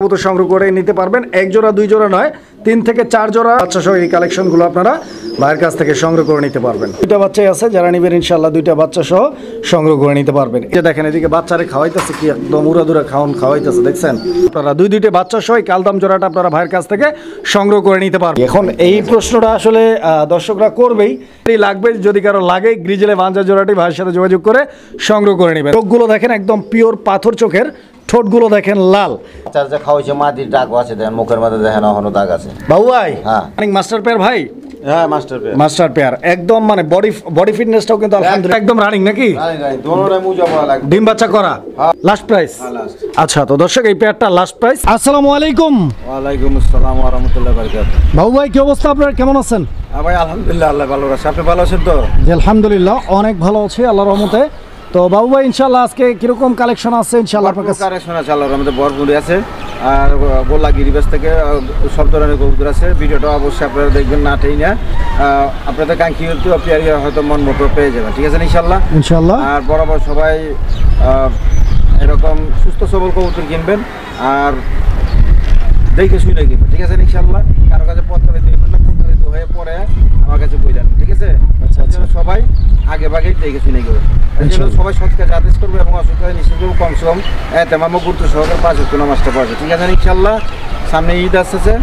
কবুতর সংগ্রহ করে নিতে পারবেন। এক জোড়া দুই জোড়া নয়, 3 থেকে 4 জোড়া বাচ্চা সহ এই কালেকশনগুলো আপনারা ভাইয়ের কাছ থেকে সংগ্রহ করে নিতে পারবেন। 2টা বাচ্চাই আছে, যারা নেবেন ইনশাআল্লাহ 2টা বাচ্চা সহ সংগ্রহ করে নিতে পারবেন। এই দেখেন এদিকে বাচ্চারে খাওয়াইতেছে, কি একদম উড়াদুরা খাওয়াইতেছে, দেখছেন আপনারা 2টা বাচ্চা সহ কালদাম জোড়াটা আপনারা ভাইয়ের কাছ থেকে সংগ্রহ করে নিতে পারবেন। এখন এই প্রশ্নটা আসলে দর্শকরা করবেই, লাগবে যদি কারো লাগে গ্রিজেলে বাঞ্জা জোড়াটি ভাইয়ের সাথে যোগাযোগ করে সংগ্রহ করে নেবেন। চোখগুলো দেখেন একদম পিওর পাথর চোখের, ঠোঁটগুলো দেখেন লাল। চার্জে খাওয়াইছে মাটির দাগ আছে, দেখেন মুখের মধ্যে দেখেন এখনো দাগ আছে। বাবু ভাই, হ্যাঁ মাস্টার পেয়ার ভাই, হ্যাঁ মাস্টার পেয়ার একদম মানে বডি ফিটনেসটাও কিন্তু আলহামদুলিল্লাহ একদম রানিং নাকি? দোনোটাই মুজা পাওয়া লাগবে। ডিম বাচ্চা করা, লাস্ট প্রাইস। আচ্ছা তো দর্শক এই পেয়ারটা লাস্ট প্রাইস। আসসালামু আলাইকুম। ওয়ালাইকুম আসসালাম ওয়া রাহমাতুল্লাহি ওয়া বারাকাতুহু। বাবু ভাই কি অবস্থা আপনার, কেমন আছেন? ভাই আলহামদুলিল্লাহ, আল্লাহ ভালো রাখছে। আপনি ভালো আছেন তো? জি আলহামদুলিল্লাহ অনেক ভালো আছি আল্লাহর রহমতে। তো বাবু ভাই ইনশাআল্লাহ আজকে কিরকম কালেকশন আছে ইনশাআল্লাহ আপনার কাছে? কালেকশন আছে আল্লাহর রহমতে ভরপুর আছে, আর গোল্লা গিরিবাস থেকে সব ধরনের কবুতর আছে। ভিডিওটা অবশ্যই আপনারা দেখবেন, না টেই না, আপনাদের কাঙ্ক্ষিত পেয়ার হয়তো মন মতো পেয়ে যাবেন, ঠিক আছে ইনশাআল্লাহ ইনশাআল্লাহ। আর বরাবর সবাই এরকম সুস্থ সবল কবুতর কিনবেন আর দেখে শুনে কিনবেন, ঠিক আছে ইনশাআল্লাহ। কারো কাছে প্রতারিত হয়ে পরে আমার কাছে বইলেন, ঠিক আছে? সবাই আগে ভাগে দেখে শুনে গেবে, সবাই সৎ কাজে আদেশ করবে এবং অসৎ কাজে নিষেধ করবো। কম সে কম তেমাম গুরুত্ব সহকারে 5 ওয়াক্ত নামাজটা পড়ছে, ঠিক আছে ইনশাআল্লাহ। সামনে ঈদ আসতেছে,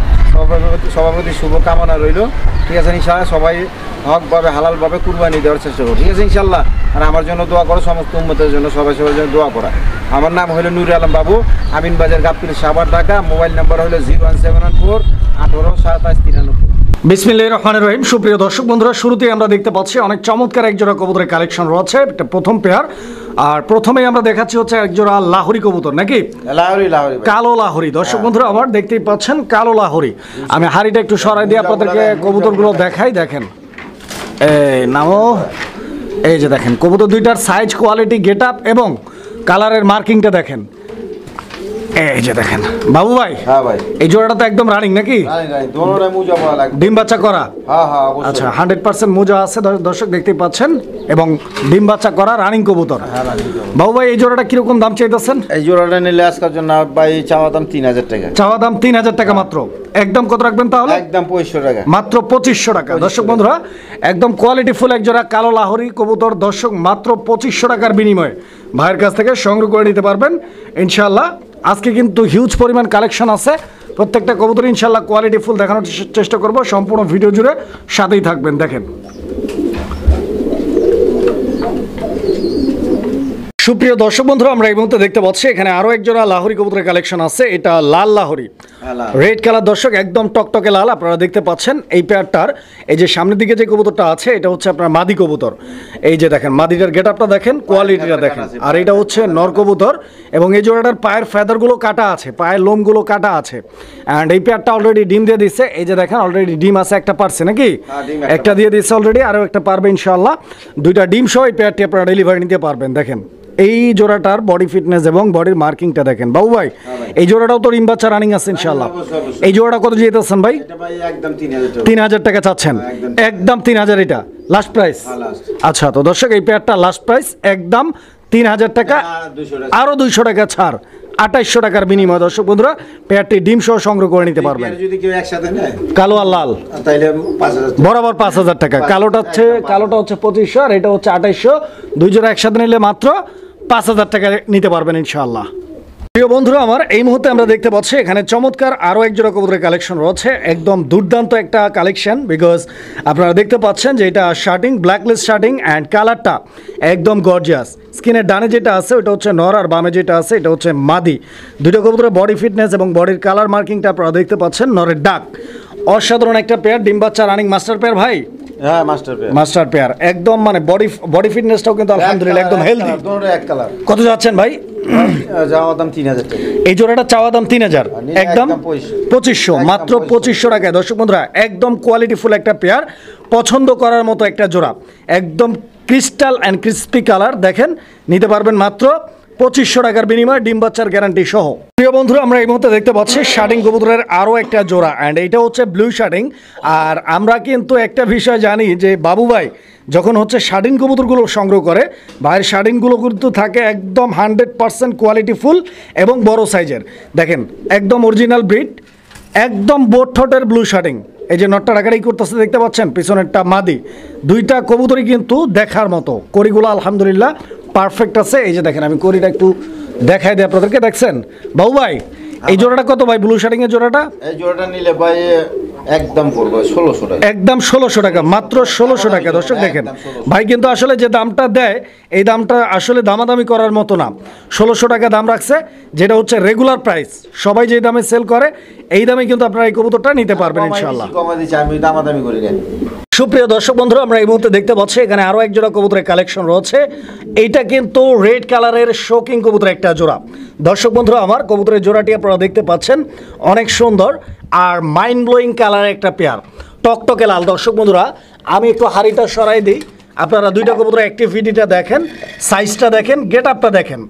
সভাপতি শুভ কামনা রইল, ঠিক আছে ইনশাআল্লাহ। সবাই হকভাবে হালালভাবে কুরবানি দেওয়ার চেষ্টা করো, ঠিক আছে ইনশাআল্লাহ। আর আমার জন্য দোয়া করো, সমস্ত উম্মতের জন্য, সবাই সবার জন্য দোয়া করা। আমার নাম হলো নুরে আলম বাবু, আমিন বাজার গাবতলী সাভার ঢাকা। মোবাইল নাম্বার হলো 01714 18 27 93। বিসমিল্লাহির রহমানির রহিম। সুপ্রিয় দর্শক বন্ধুরা, শুরুতেই আমরা দেখতে পাচ্ছি অনেক চমৎকার একজোড়া কবুতরের কালেকশন রয়েছে, এটা প্রথম পেয়ার। আর প্রথমেই আমরা দেখাচ্ছি হচ্ছে একজোড়া লাহোরি কবুতর নাকি? লাহোরি কালো লাহোরি। দর্শক বন্ধুরা আমার দেখতেই পাচ্ছেন কালো লাহোরি। আমি হাড়িটা একটু সরাই দিয়ে আপনাদেরকে কবুতরগুলো দেখাই। দেখেন এই নামো, এই যে দেখেন কবুতর দুইটার সাইজ, কোয়ালিটি, গেট আপ এবং কালারের মার্কিংটা দেখেন। এই যে দেখেন বাবু ভাই, হ্যাঁ ভাই, এই জোড়াটা তো একদম রানিং নাকি? দোনোটাই মুজা পাওয়া লাগবে। ডিম বাচ্চা করা? হ্যাঁ হ্যাঁ অবশ্যই। আচ্ছা 100% মোজা আছে দর্শক দেখতেই পাচ্ছেন, এবং ডিম বাচ্চা করা রানিং কবুতর। বাবু ভাই এই জোড়াটা কিরকম দাম চাইতেছেন? এই জোড়াটা নিলে আজকের জন্য ভাই চাওয়া দাম 3000 টাকা। চাওয়া দাম 3000 টাকা মাত্র। একদম কত রাখবেন তাহলে? একদম 2500 টাকা, মাত্র 2500 টাকা। দর্শক বন্ধুরা একদম কোয়ালিটি ফুল এক জোড়া কালো লাহোরি কবুতর দর্শক মাত্র 2500 টাকার বিনিময়ে ভাইয়ের কাছ থেকে সংগ্রহ করে নিতে পারবেন ইনশাআল্লাহ। আজকে কিন্তু হিউজ পরিমাণ কালেকশন আছে, প্রত্যেকটা কবুতর ইনশাআল্লাহ কোয়ালিটি ফুল দেখানোর চেষ্টা করব। সম্পূর্ণ ভিডিও জুড়ে সাথেই থাকবেন। দেখেন সুপ্রিয় দর্শক বন্ধুরা, আমরা এই মুহূর্তে দেখতে পাচ্ছি এখানে আরো একজোড়া লাহোরি কবুতরের কালেকশন আছে। এটা লাল লাহোরি, রেড কালার দর্শক, একদম টকটকে লাল। আপনারা দেখতে পাচ্ছেন এই পেয়ারটার এই যে সামনের দিকে যে কবুতরটা আছে এটা হচ্ছে আপনার মাদি কবুতর। এই যে দেখেন মাদিটার গেট আপটা দেখেন, কোয়ালিটিটা দেখেন। আর এটা হচ্ছে নর কবুতর, এবং এই জোড়াটার পায়ের ফেদারগুলো কাটা আছে, পায়ের লোমগুলো কাটা আছে। অ্যান্ড এই পেয়ারটা অলরেডি ডিম দিয়ে দিচ্ছে। এই যে দেখেন অলরেডি ডিম আছে, একটা পারছে নাকি? একটা দিয়ে দিচ্ছে অলরেডি, আরও একটা পারবে ইনশাআল্লাহ। 2টা ডিম সহ এই পেয়ারটি আপনারা ডেলিভারি নিতে পারবেন। দেখেন এই জোড়াটার বডি ফিটনেস এবং বডির মার্কিংটা দেখেন। বাবু ভাই এই জোড়াটাও তো ডিম বাচ্চা রানিং আছে ইনশাআল্লাহ। এই জোড়াটা কত যেতেছেন ভাই? এটা ভাই একদম 3000 টাকা। 3000 টাকা চাচ্ছেন? একদম 3000 এটা লাস্ট প্রাইস। আচ্ছা তো দর্শক এই পেয়ারটা লাস্ট প্রাইস একদম 3000 টাকা, আরো 200 টাকা ছাড়, 2800 টাকার বিনিময়ে দর্শক বন্ধুরা পেয়ারটি ডিম সহ সংগ্রহ করে নিতে পারবেন। যদি কেউ একসাথে নেয় কালো আর লাল তাইলে 5000 বরাবর 5000 টাকা। কালোটা হচ্ছে 2500 আর এটা হচ্ছে 2800। দুই জোড়া একসাথে নিলে মাত্র 5000 টাকা নিতে পারবেন ইনশাআল্লাহ। প্রিয় বন্ধুরা আমার এই মুহূর্তে আমরা দেখতে পাচ্ছি এখানে চমৎকার আরও এক জোড়া কবুতরের কালেকশন রয়েছে, একদম দুর্দান্ত একটা কালেকশন। বিকজ আপনারা দেখতে পাচ্ছেন যে এটা শার্টিং, ব্ল্যাকলেস শার্টিং, অ্যান্ড কালারটা একদম গর্জিয়াস। স্কিনের ডানে যেটা আছে ওটা হচ্ছে নর, আর বামে যেটা আছে এটা হচ্ছে মাদি। 2টা কবুতরের বডি ফিটনেস এবং বডির কালার মার্কিংটা আপনারা দেখতে পাচ্ছেন। নরের ডাক অসাধারণ একটা পেয়ার, ডিম বাচ্চা রানিং মাস্টার পেয়ার ভাই। হ্যাঁ মাস্টার পেয়ার একদম মানে বডি ফিটনেসটাও কিন্তু আলহামদুলিল্লাহ একদম হেলদি। দোনোটা এক কালার। কত যাচ্ছেন ভাই? চাওয়া দাম 3000 টাকা। এই জোড়াটা চাওয়া দাম 3000, একদম 2500, মাত্র 2500 টাকায় দর্শক বন্ধুরা একদম কোয়ালিটি ফুল একটা পেয়ার, পছন্দ করার মতো একটা জোড়া, একদম ক্রিস্টাল অ্যান্ড ক্রিস্পি কালার। দেখেন নিতে পারবেন মাত্র 2500 টাকার বিনিময়ে ডিম বাচ্চার গ্যারান্টি সহ। প্রিয় বন্ধুরা আমরা এই মুহূর্তে দেখতে পাচ্ছি শার্টিং কবুতরের আরও একটা জোড়া, অ্যান্ড এইটা হচ্ছে ব্লু শার্টিং। আর আমরা কিন্তু একটা বিষয় জানি যে বাবু ভাই যখন হচ্ছে স্বাধীন কবুতরগুলো সংগ্রহ করে, ভাইয়ের স্বাধীনগুলো কিন্তু থাকে একদম 100% কোয়ালিটিফুল এবং বড় সাইজের। দেখেন একদম অরিজিনাল ব্রিড, একদম বোট ঠোঁটের ব্লু শার্টিং। এই যে নটটা ডাকাডাকি করতেছে দেখতে পাচ্ছেন, পিছনেরটা মাদি। দুইটা কবুতরই কিন্তু দেখার মতো, কড়িগুলো আলহামদুলিল্লাহ পারফেক্ট আছে। এই যে দেখেন আমি কড়িটা একটু দেখাই দিই আপনাদেরকে, দেখছেন বাবু ভাই এই জোড়াটা কত ভাই, ব্লু শার্টিং এর জোড়াটা? এই জোড়াটা নিলে ভাই একদম পড়বে 1600 টাকা, একদম 1600 টাকা, মাত্র 1600 টাকা। দর্শক দেখেন ভাই কিন্তু আসলে যে দামটা দেয় এই দামটা আসলে দামাদামি করার মতো না। 1600 টাকা দাম রাখছে, যেটা হচ্ছে রেগুলার প্রাইস। সবাই যে দামে সেল করে এই দামে কিন্তু আপনারা এই কবুতরটা নিতে পারবেন ইনশাআল্লাহ। কমা দিচ্ছি, আমি দামাদামি করি না। সুপ্রিয় দর্শক বন্ধুরা, আমরা এই মুহূর্তে দেখতে পাচ্ছি এখানে আরও এক জোড়া কবুতরের কালেকশন রয়েছে। এইটা কিন্তু রেড কালারের শোকিং কবুতরের একটা জোড়া। দর্শক বন্ধুরা আমার কবুতরের জোড়াটি আপনারা দেখতে পাচ্ছেন, অনেক সুন্দর আর মাইন্ড ব্লোয়িং কালারের একটা পেয়ার, টকটকে লাল। দর্শক বন্ধুরা আমি একটু হাড়িটা সরাই দিই, আপনারা দুইটা কবুতরের অ্যাক্টিভিটিটা দেখেন, সাইজটা দেখেন, গেট আপটা দেখেন।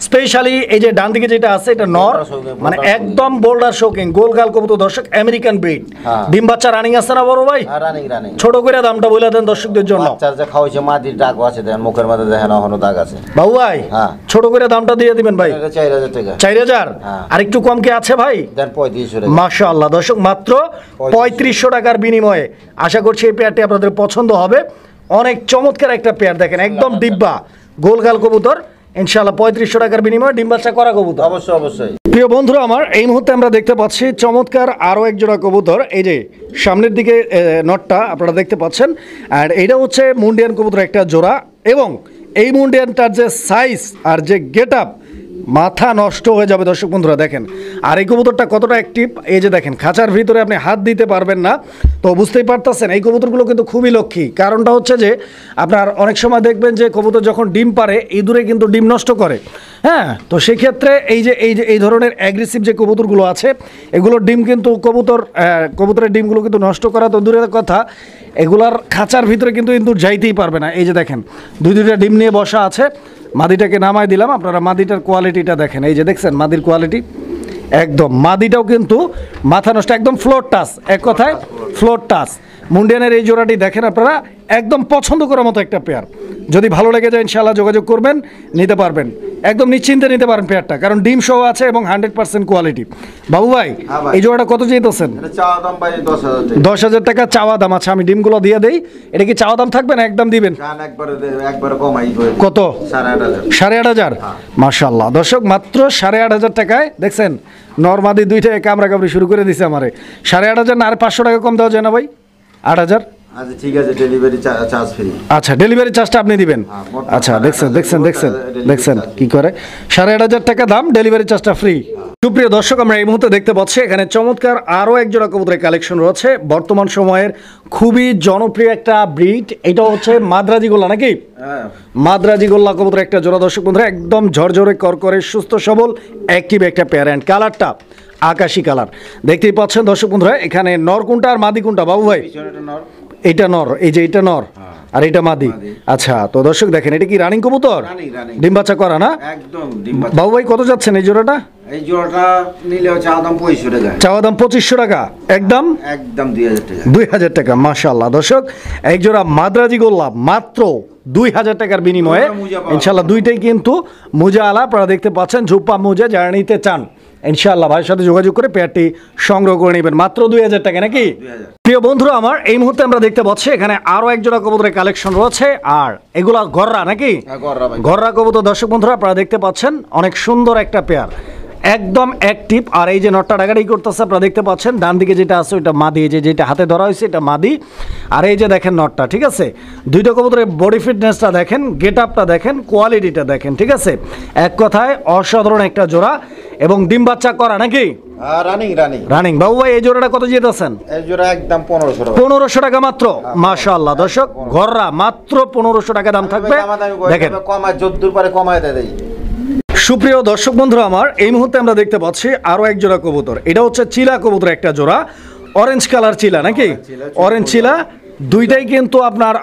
স্পেশালি এই যে ডান দিকে যেটা আছে এটা নর, মানে একদম বোল্ডার শোকিং গোলগাল কবুতর দর্শক, আমেরিকান ব্রিড। ডিম বাচ্চা রানিং আছে না বড় ভাই? Running running. ছোট করে দামটা বলে দেন দর্শকদের জন্য। বাচ্চার যে খাওয়াইছে মাটির দাগ আছে, দেখেন মুখের মধ্যে দেখেন এখনো দাগ আছে। বাবু ভাই ছোট করে দামটা দিয়ে দিবেন ভাই। এটা 4000 টাকা। 4000? আর একটু কম কি আছে ভাই? দেন 3500 টাকা। মাশাআল্লাহ দর্শক মাত্র 3500 টাকার বিনিময়ে আশা করছি এই পেয়ারটি আপনাদের পছন্দ হবে। অনেক চমৎকার একটা পেয়ার, দেখেন একদম ডিব্বা গোলগাল কবুতর, ইনশাআল্লাহ 3500 টাকার বিনিময়ে ডিম বাচ্চা করা কবুতর। অবশ্যই অবশ্যই। প্রিয় বন্ধুরা আমার এই মুহূর্তে আমরা দেখতে পাচ্ছি চমৎকার আরও এক জোড়া কবুতর। এই যে সামনের দিকে নটটা আপনারা দেখতে পাচ্ছেন, আর এইটা হচ্ছে মুন্ডিয়ান কবুতর একটা জোড়া। এবং এই মুন্ডিয়ানটার যে সাইজ আর যে গেট আপ, মাথা নষ্ট হয়ে যাবে দর্শক বন্ধুরা। দেখেন আর এই কবুতরটা কতটা অ্যাক্টিভ, এই যে দেখেন খাঁচার ভিতরে আপনি হাত দিতে পারবেন না, তো বুঝতেই পারতেছেন এই কবুতরগুলো কিন্তু খুবই লক্ষ্মী। কারণটা হচ্ছে যে আপনার অনেক সময় দেখবেন যে কবুতর যখন ডিম পারে ইঁদুরে কিন্তু ডিম নষ্ট করে, হ্যাঁ। তো সেক্ষেত্রে এই ধরনের অ্যাগ্রেসিভ যে কবুতরগুলো আছে এগুলোর ডিম কিন্তু কবুতরের ডিমগুলো কিন্তু নষ্ট করা তো দূরের কথা, এগুলার খাঁচার ভিতরে কিন্তু ইঁদুর যাইতেই পারবে না। এই যে দেখেন দুইটা ডিম নিয়ে বসা আছে, মাদিটাকে নামাই দিলাম, আপনারা মাদিটার কোয়ালিটিটা দেখেন। এই যে দেখছেন মাদির কোয়ালিটি, একদম মাদিটাও কিন্তু মাথা নষ্ট, একদম ফ্লোর টাচ, এক কথায় ফ্লোর টাচ। মুন্ডিয়ানের এই জোড়াটি দেখেন আপনারা, একদম পছন্দ করার মতো একটা পেয়ার। যদি ভালো লেগে যায় ইনশাআল্লাহ যোগাযোগ করবেন, নিতে পারবেন, একদম নিশ্চিন্তে নিতে পারেন পেয়ারটা, কারণ ডিম সহ আছে এবং 100% কোয়ালিটি। বাবু ভাই এই জোড়াটা কত চাইতেছেন? চাওয়া দাম ভাই 10000 টাকা। 10000 টাকা চাওয়া দাম। আচ্ছা আমি ডিমগুলো দিয়ে দেই, এটা কি চাওয়া দাম থাকবে না একদম দিবেন? একবারে কমাই কত? 8500। মাশাআল্লাহ দর্শক মাত্র 8500 টাকায় দেখছেন নরমাদি দুইটাই কামড়া কামড়ি শুরু করে দিছে আমারে। 8500 না আর 500 টাকা কম দেওয়া যায় না ভাই? 8000। আচ্ছা ঠিক আছে, ডেলিভারি চার্জ ফ্রি। আচ্ছা ডেলিভারি চার্জটা আপনি দিবেন? আচ্ছা দেখছেন কি করে, 8500 টাকা দাম, ডেলিভারি চার্জটা ফ্রি। সুপ্রিয় দর্শক আমরা এই মুহূর্তে দেখতে পাচ্ছি এখানে চমৎকার আরও এক জোড়া কবুতরের কালেকশন রয়েছে, বর্তমান সময়ের খুবই জনপ্রিয় একটা ব্রিড। এটা হচ্ছে মাদ্রাজি গোল্লা নাকি? মাদ্রাজি গোল্লা কবুতরের একটা জোড়া দর্শক বন্ধুরা, একদম ঝরঝরে করকরে সুস্থ সবল অ্যাক্টিভ একটা পেয়ার। অ্যান্ড কালারটা আকাশি কালার দেখতেই পাচ্ছেন দর্শক বন্ধুরা। এখানে নর কোনটা আর মাদি কোনটা বাবু ভাই? এটা নর, এই যে এটা নর আর এটা মাদি। আচ্ছা তো দর্শক দেখেন এটা কি রানিং কবুতর? ডিম বাচ্চা করা না? একদম। বাবু ভাই কত যাচ্ছেন এই জোড়াটা? এই জোড়াটা নিলে চাওয়া দাম 2500 টাকা। চাওয়া দাম 2500 টাকা, একদম 2000 টাকা। 2000 টাকা। মাশাআল্লাহ দর্শক এক জোড়া মাদ্রাজি গোল্লা মাত্র 2000 টাকার বিনিময়ে ইনশাআল্লাহ দুইটাই কিন্তু মোজা আলা আপনারা দেখতে পাচ্ছেন, ঝুপ্পা মোজা যারা নিতে চান ইনশাআল্লাহ ভাইয়ের সাথে যোগাযোগ করে পেয়ারটি সংগ্রহ করে নেবেন মাত্র 2000 টাকা নাকি? প্রিয় বন্ধুরা আমার এই মুহূর্তে আমরা দেখতে পাচ্ছি এখানে আরো এক জোড়া কবুতরের কালেকশন রয়েছে, আর এগুলা গররা নাকি? গররা কবুতর দর্শক বন্ধুরা আপনারা দেখতে পাচ্ছেন, অনেক সুন্দর একটা পেয়ার, একদম অ্যাক্টিভ। আর এই যে নটটা ডাকাডাকি করতেছে আপনারা দেখতে পাচ্ছেন, ডান দিকে যেটা আছে ওইটা মাদি, এই যে যেটা হাতে ধরা হয়েছে এটা মাদি, আর এই যে দেখেন নটটা, ঠিক আছে? দুইটা কবুতরের বডি ফিটনেসটা দেখেন, গেট আপটা দেখেন, কোয়ালিটিটা দেখেন, ঠিক আছে? এক কথায় অসাধারণ একটা জোড়া এবং ডিম বাচ্চা করা নাকি? রানিং। বাবু ভাই এই জোড়াটা কত যেতেছেন? এই জোড়া একদম 1500 টাকা মাত্র। মাশাআল্লাহ দর্শক গররা মাত্র 1500 টাকা দাম থাকবে, দেখেন কমায় যদ্দূর পারে কমায় দেয়। সুপ্রিয় দর্শক বন্ধুরা আমার এই মুহূর্তে আমরা দেখতে পাচ্ছি আরো এক জোড়া কবুতর। এটা হচ্ছে চিলা কবুতর একটা জোড়া, অরেঞ্জ কালার চিলা নাকি? অরেঞ্জ চিলা দুইটাই কিন্তু আপনার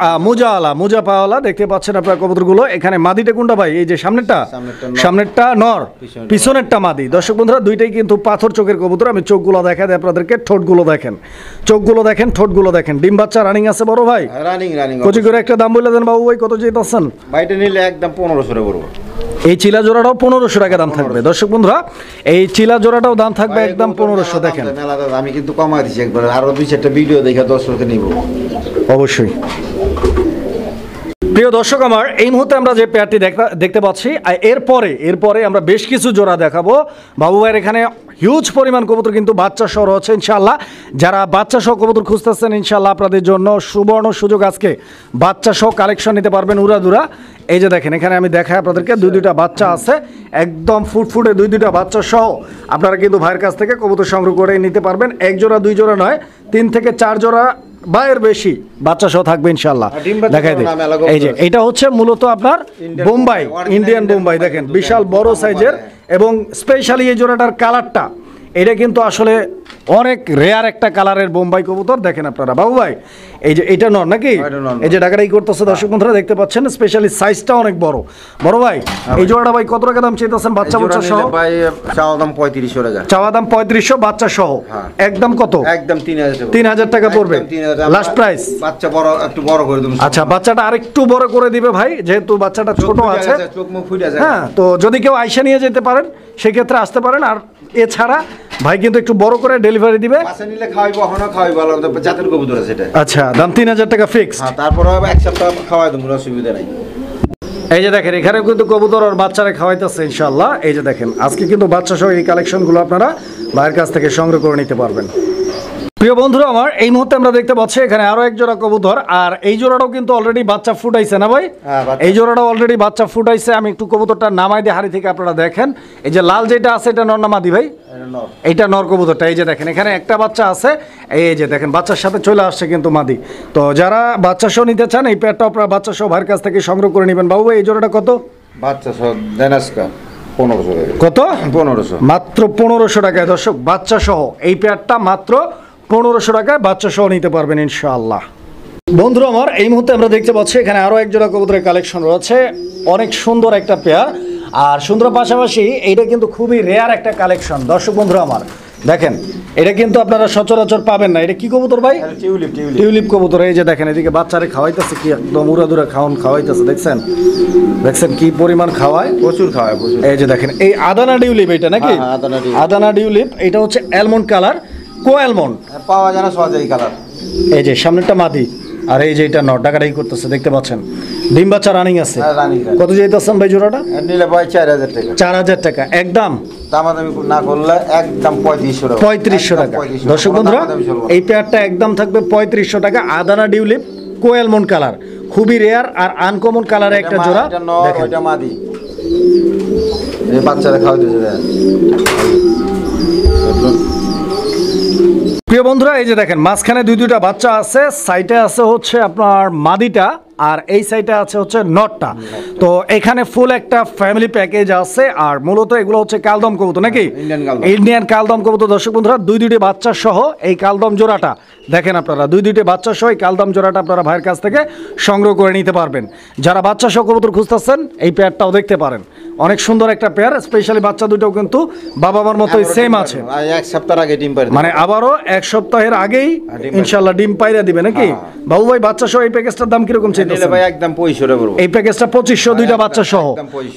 মোজা পাওয়ালা দেখতে পাচ্ছেন আপনার কবুতরগুলো। এখানে মাদিটা কোনটা ভাই? এই যে সামনেরটা নর, পিছনেরটা মাদি। দর্শক বন্ধুরা দুইটাই কিন্তু পাথর চোখের কবুতর। আমি চোখগুলো দেখা দেয় আপনাদেরকে, ঠোঁটগুলো দেখেন, ঠোঁটগুলো দেখেন। ডিম বাচ্চা রানিং আছে বড় ভাই? রানিং কচি করে একটা দাম বলে দেন বাবু ভাই, কত যেতেছেন? ভাইটা নিলে একদম 1500 টাকা পড়বে। এই চিলা জোড়াটাও 1500 টাকা দাম থাকবে। দর্শক বন্ধুরা এই চিলা জোড়াটাও দাম থাকবে একদম 1500। দেখেন আমি কিন্তু কমাই দিচ্ছি একবার, আরো 2-4টা ভিডিও দেখে দর্শককে নিব অবশ্যই। প্রিয় দর্শক আমার, এই মুহূর্তে আমরা যে পেয়ারটি দেখতে পাচ্ছি, এরপরে আমরা বেশ কিছু জোড়া দেখাবো। বাবু ভাইয়ের এখানে হিউজ পরিমাণ কবুতর কিন্তু বাচ্চা সহ রয়েছে। ইনশাল্লাহ যারা বাচ্চা সহ কবুতর খুঁজতেছেন, ইনশাল্লাহ আপনাদের জন্য সুবর্ণ সুযোগ। আজকে বাচ্চা সহ কালেকশন নিতে পারবেন উড়াদুরা। এই যে দেখেন এখানে আমি দেখাই আপনাদেরকে, দুইটা বাচ্চা আছে একদম ফুটফুটে, দুইটা বাচ্চা সহ আপনারা কিন্তু ভাইয়ের কাছ থেকে কবুতর সংগ্রহ করে নিতে পারবেন। এক জোড়া 2 জোড়া নয়, 3 থেকে 4 জোড়া বাইরের বেশি বাচ্চা সহ থাকবে ইনশাল্লাহ। দেখাই দিই, এই যে এটা হচ্ছে মূলত আপনার বোম্বাই, ইন্ডিয়ান বোম্বাই। দেখেন বিশাল বড় সাইজের, এবং স্পেশালি এই জোড়াটার কালারটা, এটা কিন্তু আসলে অনেক রেয়ার একটা কালারের বোম্বাই কবুতর। দেখেন আপনারা বাবু ভাই, এই যে এটা নর নাকি? এই যে ঢাকাটাই করতেছে দর্শক বন্ধুরা দেখতে পাচ্ছেন, স্পেশালি সাইজটা অনেক বড়। বড় ভাই এই জোড়াটা ভাই কত টাকা দাম চাইতেছেন বাচ্চা সহ? ভাই চাওয়া দাম 3500 টাকা। চাওয়া দাম 3500 বাচ্চা সহ। একদম কত? একদম 3000 টাকা পড়বে লাস্ট প্রাইস। বাচ্চা বড় একটু বড় করে দিবেন। আচ্ছা বাচ্চাটা আরেকটু বড় করে দিবে ভাই, যেহেতু বাচ্চাটা ছোট আছে। হ্যাঁ, তো যদি কেউ আইসা নিয়ে যেতে পারেন সেক্ষেত্রে আসতে পারেন। আর এছাড়া ভাই কিন্তু একটু বড় করে ডেলিভারি দিবে। বাচ্চা নিলে খাওয়াইবো, এখনো খাওয়াইবো, আলাদা জাতের কবুতর আছে এটা। আচ্ছা দাম 3000 টাকা ফিক্সড। হ্যাঁ, তারপরে এক সপ্তাহ খাওয়াই দেবো, অসুবিধা নাই। এই যে দেখেন এখানে কিন্তু কবুতর আর বাচ্চারা খাওয়াইতেছে ইনশাআল্লাহ। এই যে দেখেন আজকে কিন্তু বাচ্চা সহ এই কালেকশনগুলো আপনারা ভাইয়ের কাছ থেকে সংগ্রহ করে নিতে পারবেন। প্রিয় বন্ধুরা আমার, এই মুহূর্তে আমরা দেখতে পাচ্ছি এখানে আরো এক জোড়া কবুতর, আর এই জোড়াটাও কিন্তু অলরেডি বাচ্চা ফুটাইছে না ভাই? এই জোড়াটাও অলরেডি বাচ্চা ফুটাইছে। আমি একটু কবুতরটা নামাই দিয়ে হাড়ি থেকে আপনারা দেখেন। এই যে লাল যেটা আছে এটা নর না মাদি ভাই? এইটা নর কবুতরটা। এই যে দেখেন এখানে একটা বাচ্চা আছে, এই যে দেখেন বাচ্চার সাথে চলে আসছে কিন্তু মাদি। তো যারা বাচ্চা সহ নিতে চান এই পেয়ারটা আপনারা বাচ্চা সহ ভাইয়ের কাছ থেকে সংগ্রহ করে নেবেন। বাবু এই জোড়াটা কত? বাচ্চা সহ দেনাসকা 1500 টাকা। কত? 1500। মাত্র 1500 টাকায় দর্শক বাচ্চা সহ এই পেয়ারটা মাত্র 1500 টাকায় বাচ্চা সহ নিতে পারবেন ইনশাআল্লাহ। বন্ধুরা আমার, এই মুহূর্তে আমরা দেখতে পাচ্ছি এখানে আরো এক জোড়া কবুতরের কালেকশন রয়েছে। অনেক সুন্দর একটা পেয়ার, আর সুন্দর পাশাপাশি এইটা কিন্তু খুবই রেয়ার একটা কালেকশন। দর্শক বন্ধুরা আমার দেখেন, এটা কিন্তু আপনারা সচরাচর পাবেন না। এটা কি কবুতর ভাই? টিউলিপ কবুতর। এই যে দেখেন এদিকে বাচ্চারে খাওয়াইতেছে, কি একদম উড়াদুরা খাওয়াইতেছে। দেখছেন কি পরিমাণ খাওয়ায়, প্রচুর খাওয়ায়। এই যে দেখেন এই আদানা টিউলিপ, এটা নাকি আদানা টিউলিপ? এটা হচ্ছে অ্যালমন্ড কালার, কো অ্যালমন্ড পাওয়া যায় না সহজে এই কালার। এই যে সামনেরটা মাদি, আর এই যে এটা নর ডাকাডাকি করতেছে দেখতে পাচ্ছেন। ডিম বাচ্চা রানিং আছে। কত যাইতেছেন ভাই জোড়াটা? নিলে ভাই 4000 টাকা। 4000 টাকা একদম, দামাদামি না করলে একদম 3500 টাকা। 3500 টাকা। দর্শক বন্ধুরা এই পেয়ারটা একদম থাকবে 3500 টাকা। আদানা ডিউলিপ, কো অ্যালমন্ড কালার, খুবই রেয়ার আর আনকমন কালারের একটা জোড়া। দেখেন এটা মাদি, এই বাচ্চারা খাওয়াইতেছে। প্রিয় বন্ধুরা এই যে দেখেন মাঝখানে দুইটা বাচ্চা আছে, সাইডে আছে হচ্ছে আপনার মাদিটা, আর এই সাইডে আছে হচ্ছে নটটা। তো এখানে ফুল একটা ফ্যামিলি প্যাকেজ আছে। আর মূলত এগুলো হচ্ছে কালদম কবুতর নাকি? ইন্ডিয়ান কালদম কবুতর। দর্শক বন্ধুরা দুইটি বাচ্চা সহ এই কালদম জোড়াটা দেখেন আপনারা, দুইটি বাচ্চা সহ এই কালদম জোড়াটা আপনারা ভাইয়ের কাছ থেকে সংগ্রহ করে নিতে পারবেন। যারা বাচ্চা সহ কবুতর খুঁজতেছেন এই পেয়ারটাও দেখতে পারেন, অনেক সুন্দর একটা পেয়ার। স্পেশালি বাচ্চা দুটোও কিন্তু বাবা মার মতোই সেম আছে। এক সপ্তাহ আগে ডিম পারে, মানে আবারও এক সপ্তাহের আগেই ইনশাআল্লাহ ডিম পাইরা দিবে নাকি? বাবু ভাই বাচ্চা সহ এই প্যাকেজটার দাম কিরকম চাইতেছেন? ভাই একদম 2500 টাকা পড়বে এই প্যাকেজটা। 2500 দুইটা বাচ্চা সহ।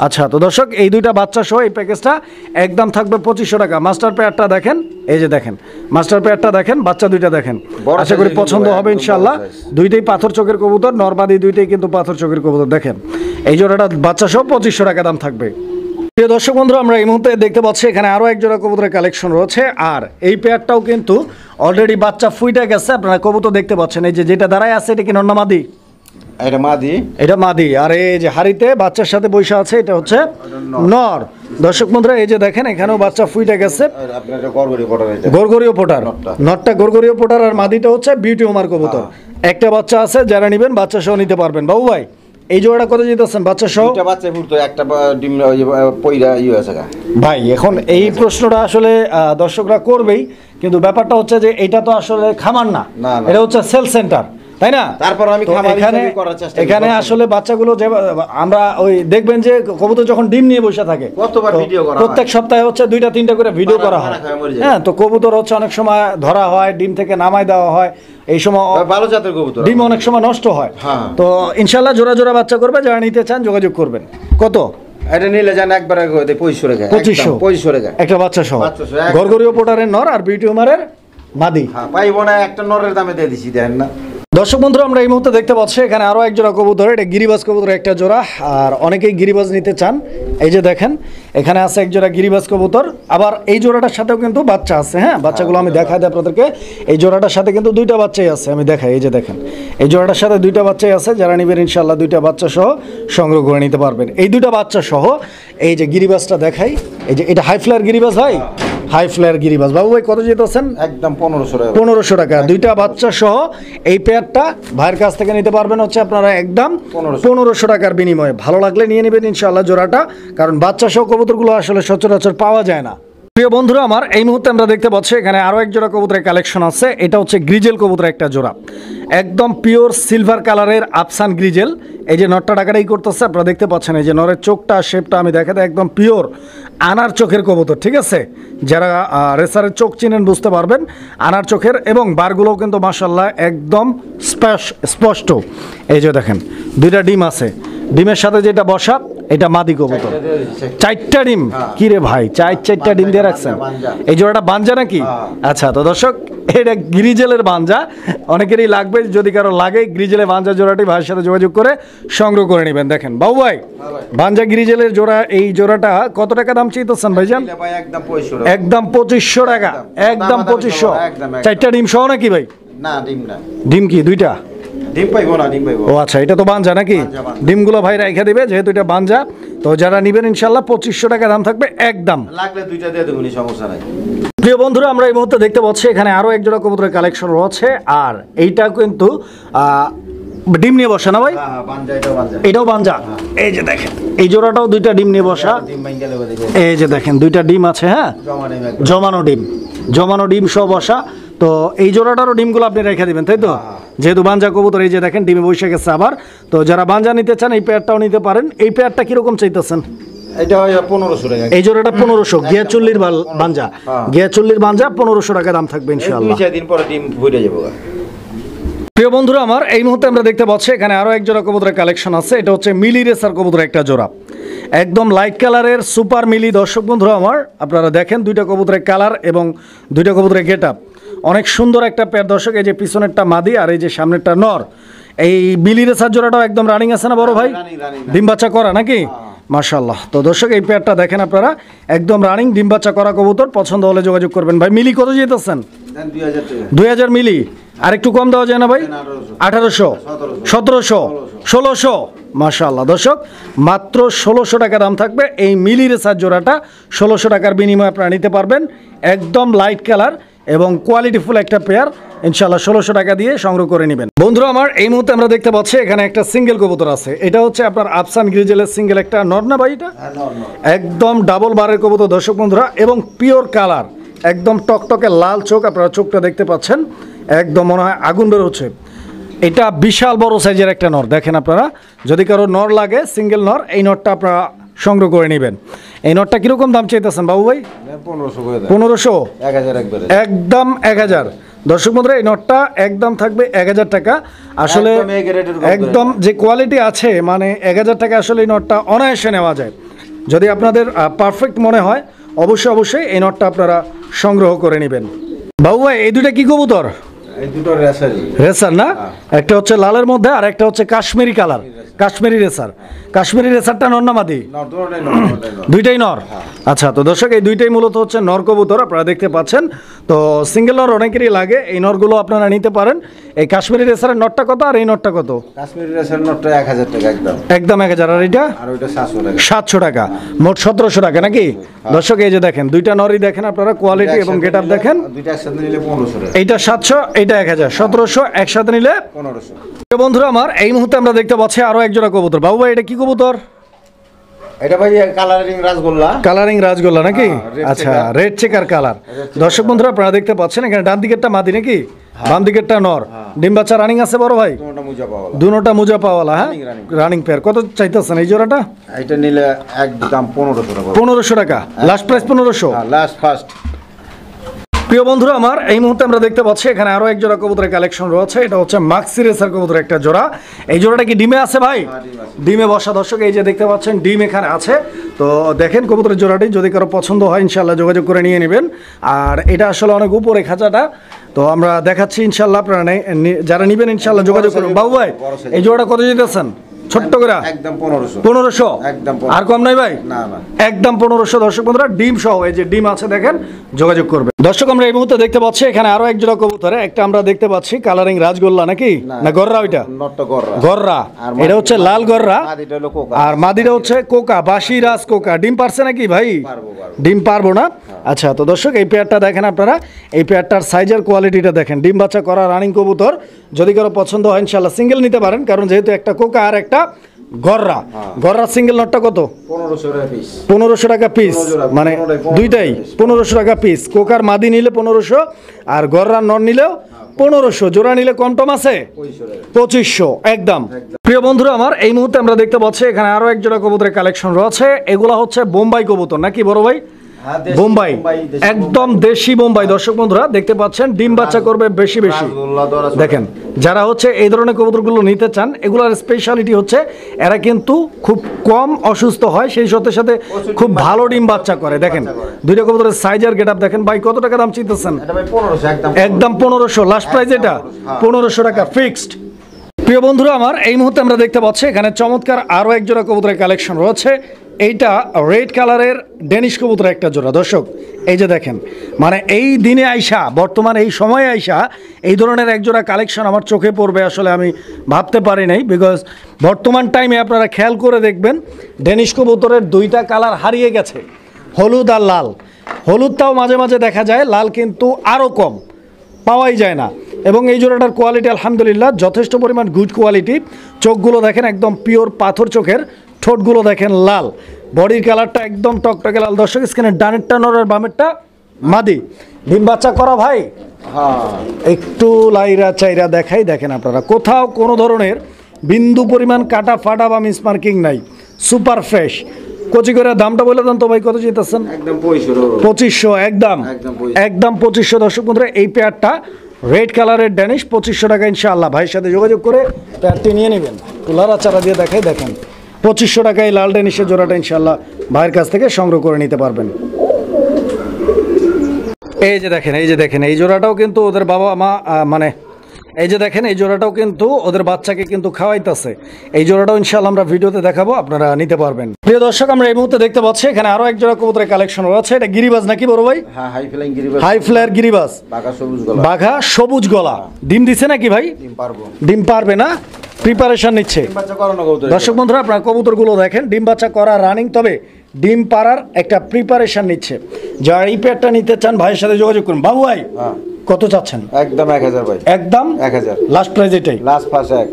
আচ্ছা তো দর্শক এই দুইটা বাচ্চা সহ এই প্যাকেজটা একদম থাকবে 2500 টাকা। মাস্টার পেয়ারটা দেখেন, এই যে দেখেন মাস্টার পেয়ারটা দেখেন, বাচ্চা দুইটা দেখেন, আশা করি পছন্দ হবে ইনশাআল্লাহ। দুইটাই পাথর চোখের কবুতর, নরমাদি দুইটাই কিন্তু পাথর চোখের কবুতর। দেখেন এই জোড়াটা বাচ্চা সহ 2500 টাকা দাম থাকবে। প্রিয় দর্শক বন্ধুরা আমরা এই মুহূর্তে দেখতে পাচ্ছি এখানে আরো এক জোড়া কবুতরের কালেকশন রয়েছে। আর এই পেয়ারটাও কিন্তু অলরেডি বাচ্চা ফুইটা গেছে। আপনারা কবুতর দেখতে পাচ্ছেন, এই যে যেটা দাঁড়ায় আছে এটা কি নর না মাদি? এটা মাদি। এটা মাদি। আর এই যে হাড়িতে বাচ্চার সাথে বসে আছে এটা হচ্ছে নর। দর্শক বন্ধুরা এই যে দেখেন এখানেও বাচ্চা ফুইটা গেছে, গরগরীয় পোটার। নরটা গরগরীয় পোটার, আর মাদিটা হচ্ছে বিউটি ওমার কবুতর। একটা বাচ্চা আছে, যারা নেবেন বাচ্চা সহ নিতে পারবেন। বাবু ভাই এই জোড়াটা কত যেতেছেন বাচ্চা সহ? একটা বাচ্চা ফুটতো, একটা ডিম পয়রা আছে ভাই। এখন এই প্রশ্নটা আসলে দর্শকরা করবেই, কিন্তু ব্যাপারটা হচ্ছে যে এটা তো আসলে খামার না, এটা হচ্ছে সেল সেন্টার। তাই না? তারপর আমি তো খামার এখানে হিসেবে করার চেষ্টা করি। এখানে আসলে বাচ্চাগুলো যে আমরা ওই দেখবেন যে কবুতর যখন ডিম নিয়ে বসে থাকে কতবার তো ভিডিও করা প্রত্যেক সপ্তাহে হচ্ছে 2টা-3টা করে ভিডিও পাড়া করা হয়। খায় মরে যায়। হ্যাঁ, তো কবুতর হচ্ছে অনেক সময় ধরা হয়, ডিম থেকে নামায় দেওয়া হয়, এই সময় ভালো জাতের কবুতর। ডিম অনেক সময় নষ্ট হয়। হ্যাঁ। তো ইনশাল্লাহ জোড়া জোড়া বাচ্চা করবে, যারা নিতে চান যোগাযোগ করবেন। কত? এটা নিলে জান একবারে 2500 টাকা। 2500 টাকা। একটা বাচ্চা সহ। বাচ্চা সহ, একদম। গরগরীয় পোটারের নর আর বিউটি উমারের মাদি। হ্যাঁ, পাইবো না, একটা নরের দামে দিয়ে দিছি, দেখেন না। দর্শক বন্ধুরা, আমরা এই মুহূর্তে দেখতে পাচ্ছি এখানে আরো এক জোড়া কবুতর। এটা গিরিবাজ কবুতর একটা জোড়া, আর অনেকেই গিরিবাজ নিতে চান। এই যে দেখেন এখানে আছে এক জোড়া গিরিবাজ কবুতর, আবার এই জোড়াটার সাথেও কিন্তু বাচ্চা আছে। হ্যাঁ, বাচ্চাগুলো আমি দেখাই দিই আপনাদেরকে। এই জোড়াটার সাথে কিন্তু 2টা বাচ্চাই আছে, আমি দেখাই। এই যে দেখেন এই জোড়াটার সাথে 2টা বাচ্চাই আছে। যারা নেবেন ইনশাল্লাহ 2টা বাচ্চা সহ সংগ্রহ করে নিতে পারবেন। এই 2টা বাচ্চা সহ এই যে গিরিবাজটা দেখাই, এই যে এটা হাই ফ্লায়ার গিরিবাজ হয়, হাই ফ্লায়ার গিরিবাজ। বাবু ভাই কত যেতেছেন? একদম 1500 টাকা। 1500 টাকা 2টা বাচ্চা সহ এই পেয়ারটা ভাইয়ের কাছ থেকে নিতে পারবেন হচ্ছে আপনারা একদম 1500 টাকার বিনিময়ে। ভালো লাগলে নিয়ে নেবেন ইনশাআল্লাহ জোড়াটা, কারণ বাচ্চা সহ কবুতরগুলো আসলে সচরাচর পাওয়া যায় না। প্রিয় বন্ধুরা আমার, এই মুহূর্তে আমরা দেখতে পাচ্ছি এখানে আরো এক জোড়া কবুতরের কালেকশন আছে। এটা হচ্ছে গ্রিজেল কবুতর একটা জোড়া, একদম পিওর সিলভার কালারের আফসান গ্রিজেল। এই যে নরটা ডাকাটাই করতেছে, আপনারা দেখতে পাচ্ছেন। এই যে নরের চোখটা, শেপটা আমি দেখাতে, একদম পিওর আনার চোখের কবুতর, ঠিক আছে? যারা রেসারের চোখ চিনেন বুঝতে পারবেন, আনার চোখের, এবং বারগুলোও কিন্তু মাশাআল্লাহ একদম স্পষ্ট। এই যে দেখেন 2টা ডিম আছে, ডিমের সাথে যেটা বসা এটা মাদি কবুতর। 4টা ডিম? কি রে ভাই, 4টা ডিম দিয়ে রাখছেন? এই জোড়াটা বাঞ্জা নাকি? আচ্ছা, তো দর্শক এটা গ্রিজেলের বাঞ্জা, অনেকেরই লাগবে। যদি কারো লাগে গ্রিজেলের বাঞ্জা জোড়াটি ভাইয়ের সাথে যোগাযোগ করে সংগ্রহ করে নেবেন। দেখেন বাবু ভাই, বাঞ্জা গ্রিজেলের জোড়া, এই জোড়াটা কত টাকা দাম চাইতেছেন ভাইজান? একদম 2500 টাকা। একদম 2500। 4টা ডিম সহ নাকি ভাই? না, ডিম না। ডিম কি 2টা? ডিম পাইবো না, ডিম পাইবো। ও আচ্ছা, এটা তো বাঞ্জা নাকি? ডিমগুলো ভাই রেখে দিবে, যেহেতু এটা বাঞ্জা। তো যারা নিবেন ইনশাল্লাহ 2500 টাকা দাম থাকবে একদম। লাগলে 2টা দিয়ে দেবো, সমস্যা নাই। প্রিয় বন্ধুরা, আমরা এই মুহূর্তে দেখতে পাচ্ছি এখানে আরো এক জোড়া কবুতরের কালেকশন রয়েছে, আর এইটা কিন্তু ডিম নিয়ে বসা না ভাই? হ্যাঁ, বাঞ্জা, এটাও বাঞ্জা। এটাও বাঞ্জা। এই যে দেখেন এই জোড়াটাও 2টা ডিম নিয়ে বসা। ডিম ভাঙ্গা লেগে দেখে। এই যে দেখেন 2টা ডিম আছে। হ্যাঁ, জমানো ডিম সহ বসা। তো এই জোড়াটারও ডিমগুলো আপনি রেখে দিবেন, তাই তো? যেহেতু বাঞ্জা কবুতর, এই যে দেখেন ডিমে বসে গেছে আবার। তো যারা বাঞ্জা নিতে চান এই পেয়ারটাও নিতে পারেন। এই পেয়ারটা কিরকম চাইতেছেন? এটা হয় 1500 টাকা। এই জোড়াটা 1500, গিয়া চল্লির বাঞ্জা, গিয়া চল্লির বাঞ্জা 1500 টাকা দাম থাকবে ইনশাআল্লাহ। 2-4 দিন পরে ডিম ভরে যাবো। প্রিয় বন্ধুরা আমার, এই মুহূর্তে আমরা দেখতে পাচ্ছি এখানে আরো এক জোড়া কবুতরের কালেকশন আছে। এটা হচ্ছে মিলি রেসার কবুতর একটা জোড়া, একদম লাইট কালারের সুপার মিলি। দর্শক বন্ধুরা আমার, আপনারা দেখেন 2টা কবুতরের কালার এবং 2টা কবুতরের গেট আপ অনেক সুন্দর একটা পেয়ার। দর্শক এই যে পিছনেরটা মাদি আর এই যে সামনেরটা নর। এই মিলি রেসার জোড়াটাও একদম রানিং আছে না বড় ভাই? ডিম বাচ্চা করা নাকি? মাশাআল্লাহ। তো দর্শক এই পেয়ারটা দেখেন আপনারা, একদম রানিং ডিম বাচ্চা করা কবুতর। পছন্দ হলে যোগাযোগ করবেন। ভাই মিলি কত যেতেছেন? 2000 টাকা। 2000 মিলি। আর একটু কম দেওয়া যায় না ভাই? 1800, 1700, 1600। মাশাআল্লাহ দর্শক, মাত্র 1600 টাকা দাম থাকবে এই মিলি রেসার জোড়াটা। 1600 টাকার বিনিময়ে আপনারা নিতে পারবেন। একদম লাইট কালার এবং কোয়ালিটিফুল একটা পেয়ার, ইনশাআল্লাহ 1600 টাকা দিয়ে সংগ্রহ করে নেবেন। বন্ধুরা আমার, এই মুহূর্তে আমরা দেখতে পাচ্ছি এখানে একটা সিঙ্গেল কবুতর আছে। এটা হচ্ছে আপনার আফসান গ্রিজেলের সিঙ্গেল একটা নর না ভাই? এটা একদম ডাবল বারের কবুতর দর্শক বন্ধুরা, এবং পিওর কালার, একদম টকটকে লাল চোখ। আপনারা চোখটা দেখতে পাচ্ছেন, একদম মনে হয় আগুন বের হচ্ছে। এটা বিশাল বড় সাইজের একটা নর। দেখেন আপনারা, যদি কারো নর লাগে সিঙ্গেল নর, এই নরটা আপনারা সংগ্রহ করে নেবেন। এই নরটা কিরকম দাম চাইতেছেন বাবু ভাই? 1500। 1000 একবারে। একদম 1000। দর্শক বন্ধুরা, এই নটটা একদম থাকবে 1000 টাকা। আসলে একদম যে কোয়ালিটি আছে, মানে 1000 টাকা আসলে এই নটটা অনায়াসে নেওয়া যায়। যদি আপনাদের পারফেক্ট মনে হয় অবশ্যই এই নটটা আপনারা সংগ্রহ করে নেবেন। বাবু ভাই, এই 2টা কি কবুতর? এই দুটো রেসারই। রেসার না? একটা হচ্ছে লালের মধ্যে আর একটা হচ্ছে কাশ্মীরি কালার, কাশ্মীরি রেসার। কাশ্মীরি রেসারটা নর না মাদি? দুইটাই নর। আচ্ছা, তো দর্শক এই দুইটাই মূলত হচ্ছে নর কবুতর, আপনারা দেখতে পাচ্ছেন। তো সিঙ্গেল নর অনেকেরই লাগে, এই নরগুলো আপনারা নিতে পারেন। এই কাশ্মীরি রেসারের নটটা কত আর এই নটটা কত? কাশ্মীরি রেসার নটটা 1000 টাকা একদম 1000। আর এটা? আর ওইটা 700 টাকা। 700 টাকা, মোট 1700 টাকা নাকি? দর্শক এই যে দেখেন 2টা নরই দেখেন আপনারা, কোয়ালিটি এবং গেটআপ দেখেন। দুইটা একসাথে নিলে 1500 টাকা। এইটা 700, এইটা 1000, 1700। একসাথে নিলে 1500। বন্ধুরা আমার, এই মুহূর্তে আমরা দেখতে পাচ্ছি আরো এক জোড়া কবুতর। বাবু ভাই, এটা কি কবুতর? এটা ভাই কালারিং রাজগোল্লা। কালারিং রাজগোল্লা নাকি? আচ্ছা, রেড চেকার কালার। দর্শক বন্ধুরা আপনারা দেখতে পাচ্ছেন এখানে ডান দিকেরটা মাদি নাকি? বাম দিকেরটা নর। ডিম বাচ্চা রানিং আছে বড় ভাই? দুটোটা মুজা পাওয়ালা। হ্যাঁ, রানিং পেয়ার। কত চাইতেছেন এই জোড়াটা? এটা নিলে একদম 1500 টাকা। 1500 টাকা লাস্ট প্রাইস? 1500 last first. প্রিয় বন্ধুরা আমার, এই মুহূর্তে আমরা দেখতে পাচ্ছি এখানে আরো এক জোড়া কবুতরের কালেকশন রয়েছে। এটা হচ্ছে মাক্সি রেসার কবুতরের একটা জোড়া। এই জোড়াটা কি ডিমে আছে ভাই? ডিমে বসা দর্শক, এই যে দেখতে পাচ্ছেন ডিম এখানে আছে। তো দেখেন কবুতরের জোড়াটি, যদি কারো পছন্দ হয় ইনশাল্লাহ যোগাযোগ করে নিয়ে নেবেন। আর এটা আসলে অনেক উপরে খাঁচাটা, তো আমরা দেখাচ্ছি ইনশাল্লাহ। আপনারা যারা নেবেন ইনশাল্লাহ যোগাযোগ করবেন। বাবু ভাই এই জোড়াটা কত যেতেছেন? ছোট্ট করে একদম 1500। 1500 একদম। আর কম নাই ভাই? না না, একদম 1500 দর্শক বন্ধুরা, ডিম সহ। এই যে ডিম আছে দেখেন, যোগাযোগ করবে। দর্শক আমরা এই মুহূর্তে দেখতে পাচ্ছি এখানে আরো এক জোড়া কবুতর। একটা আমরা দেখতে পাচ্ছি কালারিং রাজগোল্লা নাকি না গররা? ওইটা নটটা গররা। গররা, এটা হচ্ছে লাল গররা। আর মাদিটা হচ্ছে কোকা, বাসি রাজ কোকা। ডিম পারছে নাকি ভাই? ডিম পারবো না। আচ্ছা, তো দর্শক এই পেয়ারটা দেখেন আপনারা, এই পেয়ারটার সাইজের কোয়ালিটিটা দেখেন। ডিম বাচ্চা করা রানিং কবুতর। যদি কারো পছন্দ হয় ইনশাল্লাহ সিঙ্গেল নিতে পারেন, কারণ যেহেতু একটা কোকা আর একটা গররা। গররা সিঙ্গেল নটটা কত? 1500 টাকা পিস, মানে দুইটাই 1500 টাকা পিস। কোকার মাদি নিলে 1500, আর গররা নর নিলেও 1500। জোড়া নিলে কম টম আছে 2500 একদম। প্রিয় বন্ধুরা আমার, এই মুহূর্তে আমরা দেখতে পাচ্ছি এখানে আরো এক জোড়া কবুতরের কালেকশন রয়েছে। এগুলা হচ্ছে বোম্বাই কবুতর নাকি বড় ভাই? বোম্বাই, একদম দেশি বোম্বাই। দর্শক বন্ধুরা দেখতে পাচ্ছেন ডিম বাচ্চা করবে বেশি বেশি। দেখেন যারা হচ্ছে এই ধরনের কবুতরগুলো নিতে চান, এগুলোর স্পেশালিটি হচ্ছে এরা কিন্তু খুব কম অসুস্থ হয়, সেই সাথে সাথে খুব ভালো ডিম বাচ্চা করে। দেখেন দুইটা কবুতরের সাইজ আর গেটআপ দেখেন। ভাই কত টাকা দাম চাইতেছেন? একদম 1500 লাস্ট প্রাইস। এটা 1500 টাকা ফিক্সড। প্রিয় বন্ধুরা আমার, এই মুহূর্তে আমরা দেখতে পাচ্ছি এখানে চমৎকার আরো এক জোড়া কবুতরের কালেকশন রয়েছে। এইটা রেড কালারের ডেনিশ কবুতরের একটা জোড়া। দর্শক এই যে দেখেন, মানে এই দিনে আইসা, বর্তমান এই সময়ে আইসা এই ধরনের এক জোড়া কালেকশন আমার চোখে পড়বে আসলে আমি ভাবতে পারি নাই। বিকজ বর্তমান টাইমে আপনারা খেয়াল করে দেখবেন ডেনিশ কবুতরের দুইটা কালার হারিয়ে গেছে, হলুদ আর লাল। হলুদটাও মাঝে মাঝে দেখা যায়, লাল কিন্তু আরও কম, পাওয়াই যায় না। এবং এই জোড়াটার কোয়ালিটি আলহামদুলিল্লাহ যথেষ্ট পরিমাণ গুড কোয়ালিটি। চোখগুলো দেখেন একদম পিওর পাথর চোখের, ঠোঁটগুলো দেখেন লাল, বডির কালারটা একদম টকটকে লাল। দর্শক স্ক্রিনে ডানেরটা নর আর বামেরটা মাদি। ডিম বাচ্চা করা ভাই? একটু লাইরা চাইরা দেখাই, দেখেন আপনারা কোথাও কোনো ধরনের বিন্দু পরিমাণ কাটা ফাটা বা মিসমার্কিং নাই, সুপার ফ্রেশ। কচি করে দামটা বলে দেন তো ভাই, কত যেতেছেন? একদম 2500। একদম একদম 2500। দর্শক বন্ধুরা এই পেয়ারটা রেড কালারের ড্যানিশ 2500 টাকা ইনশাআল্লাহ। ভাইয়ের সাথে যোগাযোগ করে পেয়ারটি নিয়ে নেবেন। তুলারা চারা দিয়ে দেখাই, দেখেন 2500 টাকায় লাল ড্যানিশের জোড়াটা ইনশাআল্লাহ ভাইয়ের কাছ থেকে সংগ্রহ করে নিতে পারবেন। এই যে দেখেন, এই যে দেখেন, এই জোড়াটাও কিন্তু ওদের বাবা মা, মানে এই যে দেখেন এই জোড়াটাও কিন্তু ওদের বাচ্চাকে কিন্তু খাওয়াইতেছে। এই জোড়াটাও ইনশাআল্লাহ আমরা ভিডিওতে দেখাবো, আপনারা নিতে পারবেন। প্রিয় দর্শক আমরা এই মুহূর্তে দেখতে পাচ্ছি এখানে আরো এক জোড়া কবুতরের কালেকশন রয়েছে। এটা গিরিবাজ নাকি বড় ভাই? হ্যাঁ, হাই ফ্লাইং গিরিবাজ। হাই ফ্লায়ার গিরিবাজ, বাঘা সবুজ গলা। ডিম দিছে নাকি ভাই? ডিম পারবে না, প্রিপারেশন নিচ্ছে। দর্শক বন্ধুরা আপনারা কবুতরগুলো দেখেন, ডিম বাচ্চা করা রানিং, তবে ডিম পাড়ার একটা প্রিপারেশন নিচ্ছে। যারা এই পেয়ারটা নিতে চান ভাইয়ের সাথে যোগাযোগ করুন। বাবু ভাই কত চাচ্ছেন? একদম 1000 ভাই। একদম 1000 লাস্ট প্রাইস এটাই, লাস্ট ফার্স্ট এক।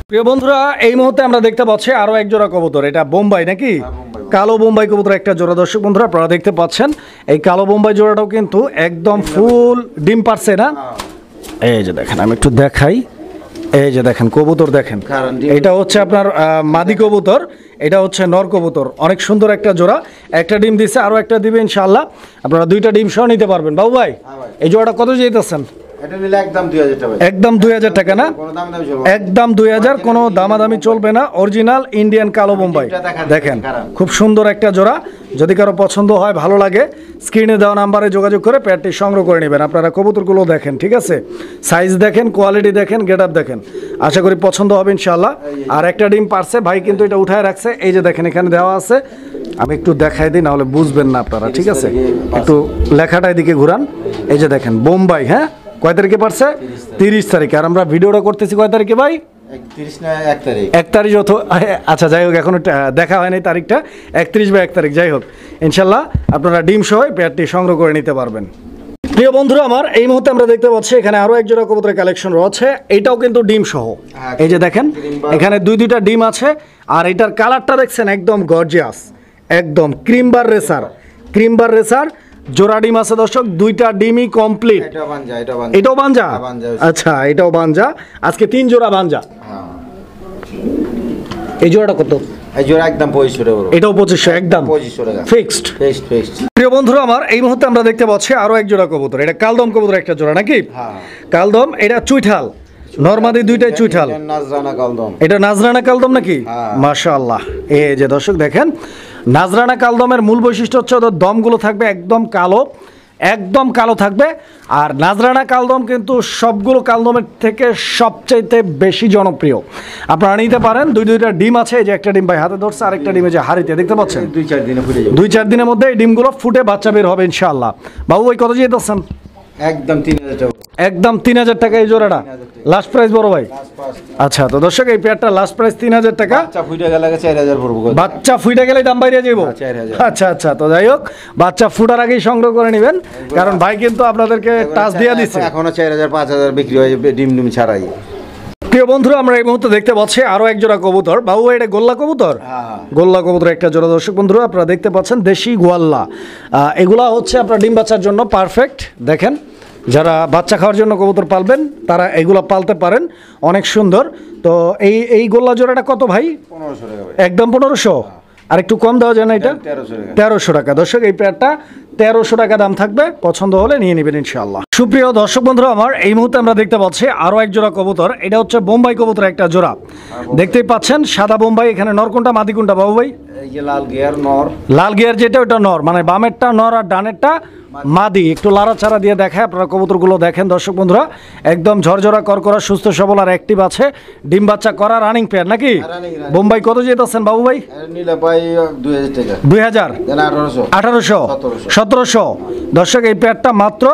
প্রিয় বন্ধুরা এই মুহূর্তে আমরা দেখতে পাচ্ছি আরো এক জোড়া কবুতর। এটা বোম্বাই নাকি? কালো বোম্বাই কবুতর একটা জোড়া। দর্শক বন্ধুরা আপনারা দেখতে পাচ্ছেন এই কালো বোম্বাই জোড়াটাও কিন্তু একদম ফুল ডিম পারছে না। এই যে দেখেন, আমি একটু দেখাই, এই যে দেখেন কবুতর দেখেন, এটা হচ্ছে আপনার মাদি কবুতর, এটা হচ্ছে নর কবুতর। অনেক সুন্দর একটা জোড়া। একটা ডিম দিচ্ছে, আরো একটা দিবে ইনশাআল্লাহ। আপনারা দুইটা ডিম সহ নিতে পারবেন। বাবু ভাই এই জোড়াটা কত যেতেছেন? এটা নিলে একদম 2000 টাকা। একদম 2000 টাকা না? একদম 2000, কোনো দামাদামি চলবে না। অরিজিনাল ইন্ডিয়ান কালো বোম্বাই দেখেন, খুব সুন্দর একটা জোড়া। যদি কারো পছন্দ হয়, ভালো লাগে, স্ক্রিনে দেওয়া নাম্বারে যোগাযোগ করে পেয়ারটি সংগ্রহ করে নেবেন। আপনারা কবুতরগুলো দেখেন, ঠিক আছে? সাইজ দেখেন, কোয়ালিটি দেখেন, গেটআপ দেখেন, আশা করি পছন্দ হবে ইনশাআল্লাহ। আর একটা ডিম পারছে ভাই, কিন্তু এটা উঠায় রাখছে। এই যে দেখেন এখানে দেওয়া আছে, আমি একটু দেখাই দিই, নাহলে বুঝবেন না আপনারা, ঠিক আছে? একটু লেখাটা এদিকে ঘুরান। এই যে দেখেন বোম্বাই, হ্যাঁ কয় তারিখে পারছে? 30 তারিখে। আর আমরা ভিডিওটা করতেছি কয় তারিখে ভাই? 31 না 1 তারিখ? 1 তারিখ। আচ্ছা যাই হোক, এখনো দেখা হয় নাই তারিখটা, 31 বা 1 তারিখ, যাই হোক ইনশাল্লাহ আপনারা ডিম সহ পেয়ারটি সংগ্রহ করে নিতে পারবেন। প্রিয় বন্ধুরা আমার এই মুহূর্তে আমরা দেখতে পাচ্ছি এখানে আরো এক জোড়া কবুতরের কালেকশন রয়েছে। এটাও কিন্তু ডিম সহ। এই যে দেখেন এখানে দুইটা ডিম আছে। আর এটার কালারটা দেখছেন একদম গর্জিয়াস, একদম ক্রিমবার রেসার, ক্রিমবার রেসার। জোড়া ডিম আছে দর্শক, দুইটা ডিমই কমপ্লিট। এটা বাঞ্জা, এটাও বাঞ্জা। হ্যাঁ, বাঞ্জা। আচ্ছা, এটাও বাঞ্জা। আজকে 3 জোড়া বাঞ্জা। হ্যাঁ, এই জোড়াটা কত? এই জোড়া একদম 2500 টাকা বড়। এটাও 2500 একদম 2500 টাকা ফিক্সড। ফিক্সড। প্রিয় বন্ধুরা আমার, এই মুহূর্তে আমরা দেখতে পাচ্ছি আরো এক জোড়া কবুতর। এটা কালদম কবুতর একটা জোড়া নাকি? হ্যাঁ, কালদম। এটা চুইঠাল, নরমাদি দুইটাই চুইঠাল। এটা নাজরানা কালদম। এটা নাজরানা কালদম নাকি? হ্যাঁ। মাশাআল্লাহ। এই যে দর্শক দেখেন, নাজরানা কালদমের মূল বৈশিষ্ট্য হচ্ছে ওদের দমগুলো থাকবে একদম কালো, একদম কালো থাকবে। আর নাজরানা কালদম কিন্তু সবগুলো কালদমের থেকে সবচাইতে বেশি জনপ্রিয়। আপনারা নিতে পারেন। দুইটা ডিম আছে, এই যে একটা ডিম ভাই হাতে ধরছে, আরেকটা ডিম এই যে হাড়িতে দেখতে পাচ্ছেন। 2-4 দিনে ফুটে যাবে। 2-4 দিনের মধ্যে এই ডিমগুলো ফুটে বাচ্চা বের হবে ইনশাআল্লাহ। বাবু ভাই কত দিয়ে দিচ্ছেন? একদম 3000 টাকা। একদম 3000 টাকা এই জোড়াটা। লাস্ট প্রাইস বড় ভাই? আচ্ছা, তো দর্শক এই পেয়ারটা লাস্ট প্রাইস 3000 টাকা। বাচ্চা ফুটে গেলে 4000 পড়বে। বাচ্চা ফুটে গেলে দাম বাইরে যাবো। 4000। আচ্ছা আচ্ছা, তো যাই হোক, বাচ্চা ফুটার আগেই সংগ্রহ করে নেবেন, কারণ ভাই কিন্তু আপনাদেরকে টাচ দিয়ে দিচ্ছে। এখনো 4000-5000 বিক্রি হয়ে যাবে ডিম ছাড়াই। প্রিয় বন্ধুরা, আমরা এই মুহূর্তে দেখতে পাচ্ছি আরো এক জোড়া কবুতর। বাবু ভাই, এটা গোল্লা কবুতর? হ্যাঁ, গোল্লা কবুতর একটা জোড়া দর্শক বন্ধুরা আপনারা দেখতে পাচ্ছেন, দেশি গোয়াল্লা। এগুলা হচ্ছে আপনার ডিম বাচ্চার জন্য পারফেক্ট। দেখেন, যারা বাচ্চা খাওয়ার জন্য কবুতর পালবেন তারা এগুলা পালতে পারেন, অনেক সুন্দর। তো এই গোল্লা জোড়াটা কত ভাই? 1500 টাকা ভাই। একদম 1500। আর একটু কম দেওয়া যায় না এটা? 1300 টাকা। 1300 টাকা। দর্শক এই পেয়ারটা 1300 টাকা দাম থাকবে, পছন্দ হলে নিয়ে নেবেন ইনশাআল্লাহ। সুপ্রিয় দর্শক বন্ধুরা আমার, এই মুহূর্তে আমরা দেখতে পাচ্ছি আরো এক জোড়া কবুতর। এটা হচ্ছে বোম্বাই কবুতর একটা জোড়া। দেখতেই পাচ্ছেন সাদা বোম্বাই। এখানে নর কোনটা মাদি কোনটা বাবু ভাই? এই যে লাল গিয়ার নর। লাল গিয়ার যেটা ওটা নর, মানে বামেরটা নর আর ডানেরটা মাদি। একটু লাড়াচাড়া দিয়ে দেখায়, আপনারা কবুতরগুলো দেখেন দর্শক বন্ধুরা, একদম ঝরঝরা করকরা, সুস্থ সবল আর অ্যাক্টিভ আছে। ডিম বাচ্চা করা রানিং পেয়ার নাকি? running। বোম্বাই কত যেতেছেন বাবু ভাই? নিলে ভাই 2000 টাকা। 2000, দেন 1800। 1800, 1700। দর্শক এই পেয়ারটা মাত্র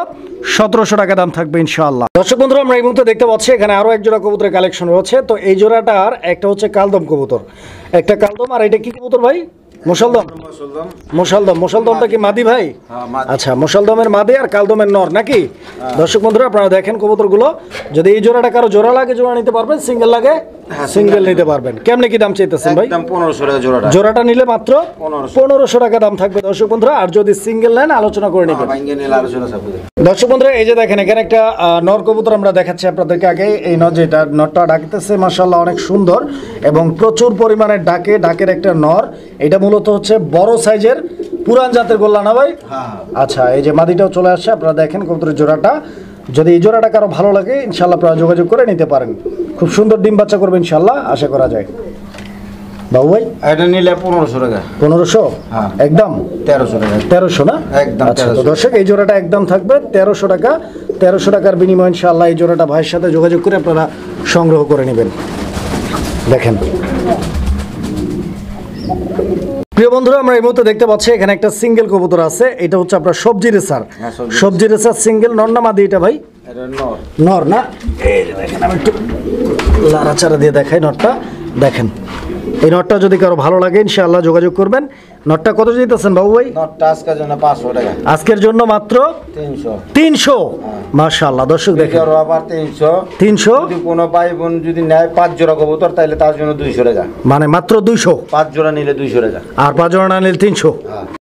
1700 টাকা দাম থাকবে ইনশাআল্লাহ। দর্শক বন্ধুরা, আমরা এই মুহূর্তে দেখতে পাচ্ছি এখানে আরো এক জোড়া কবুতরের কালেকশন রয়েছে। তো এই জোড়াটার একটা হচ্ছে কালদম কবুতর, একটা কালদম, আর এটা কি কবুতর ভাই? মুসলদম। মুসলদমটা কি মাদি ভাই? হ্যাঁ, মাদি। আচ্ছা, মুসলদমের মাদি আর কালদমের নর নাকি? দর্শক বন্ধুরা আপনারা দেখেন কবুতরগুলো, যদি এই জোড়াটা কারো জোড়া লাগে জোড়া নিতে পারবেন, সিঙ্গেল লাগে সিঙ্গেল নিতে পারবেন। কেমনে কি দাম চাইতেছেন ভাই? একদম 1500 টাকা জোড়াটা। জোড়াটা নিলে মাত্র 1500 টাকা দাম থাকবে দর্শক বন্ধুরা। আর যদি সিঙ্গেল নেন আলোচনা করে নেবেন। ভাঙ্গে নিলে আলোচনা চাপবে। দর্শক বন্ধুরা এই যে দেখেন, এখানে একটা নর কবুতর আমরা দেখাচ্ছি আপনাদেরকে আগে। এই নর যেটা নরটা ডাকতেছে মাশাআল্লাহ অনেক সুন্দর এবং প্রচুর পরিমাণে ডাকের একটা নর। এটা মূলত হচ্ছে বড় সাইজের পুরান জাতের গোল্লা না ভাই? হ্যাঁ। আচ্ছা, এই যে মাদিটাও চলে আসছে, আপনারা দেখেন কবুতরের জোড়াটা। যদি এই জোড়াটা কারো ভালো লাগে ইনশাআল্লাহ আপনারা যোগাযোগ করে নিতে পারেন। খুব সুন্দর ডিম বাচ্চা করবে ইনশাআল্লাহ, আশা করা যায়। বাবু ভাই, এটা নিলে 1500 টাকা। 1500? হ্যাঁ। একদম 1300 টাকা। 1300 না? একদম আচ্ছা, তো 1300। দর্শক এই জোড়াটা একদম থাকবে 1300 টাকা। 1300 টাকার বিনিময়ে ইনশাআল্লাহ এই জোড়াটা ভাইয়ের সাথে যোগাযোগ করে আপনারা সংগ্রহ করে নেবেন। দেখেন প্রিয় বন্ধুরা, আমরা এই মুহূর্তে দেখতে পাচ্ছি এখানে একটা সিঙ্গেল কবুতর আছে। এটা হচ্ছে আপনার সবজি রেসার। হ্যাঁ, সবজি সবজি রেসার সিঙ্গেল, নর না মাদি এটা ভাই? এটা নর। নর না? এই যে দেখেন, আমি একটু লাড়াচাড়া দিয়ে দেখাই নরটা। দেখেন, এই নটটা যদি কারো ভালো লাগে ইনশাআল্লাহ যোগাযোগ করবেন। নটটা কত যেতেছেন বাবু ভাই? নরটা আজকের জন্য 500 টাকা। আজকের জন্য মাত্র 300। মাশাআল্লাহ দর্শক দেখেন, এটারও আবার 300। 300 যদি কোনো ভাই বোন যদি নেয় 5 জোড়া কবুতর তাহলে তার জন্য 200 টাকা। মানে মাত্র 200। 5 জোড়া নিলে 200 টাকা। আর 5 জোড়া না নিলে 300। হ্যাঁ।